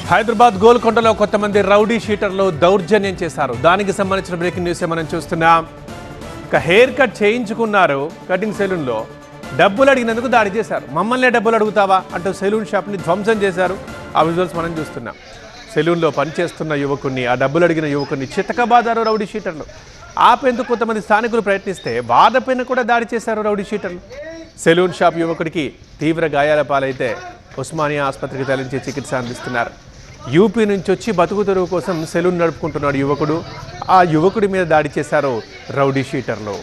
హైదరాబాద్ గోల్కొండలో కొంతమంది రౌడీ షీటర్లు దౌర్జన్యం చేశారు. దానికి సంబంధించిన బ్రేకింగ్ న్యూస్ మనం చూస్తున్నాం. ఒక హెయిర్ కట్ చేయించుకున్నారు కటింగ్ సెలూన్లో, డబ్బులు అడిగినందుకు దాడి చేశారు. మమ్మల్నే డబ్బులు అడుగుతావా అంటూ సెలూన్ షాప్ని ధ్వంసం చేశారు. ఆ విజువల్స్ మనం చూస్తున్నాం. సెలూన్లో పనిచేస్తున్న యువకుడిని, ఆ డబ్బులు అడిగిన యువకుడిని చితకబాదారు రౌడీ షీటర్లు. ఆపేందుకు కొంతమంది స్థానికులు ప్రయత్నిస్తే వారిపైన కూడా దాడి చేశారు రౌడీ షీటర్లు. సెలూన్ షాప్ యువకుడికి తీవ్ర గాయాల పాలైతే ఉస్మానియా ఆసుపత్రికి తరలించి చికిత్స అందిస్తున్నారు. యూపీ నుంచి వచ్చి బతుకు తెరువు కోసం సెలూన్ నడుపుకుంటున్నాడు యువకుడు. ఆ యువకుడి మీద దాడి చేశారు రౌడీ షీటర్లు.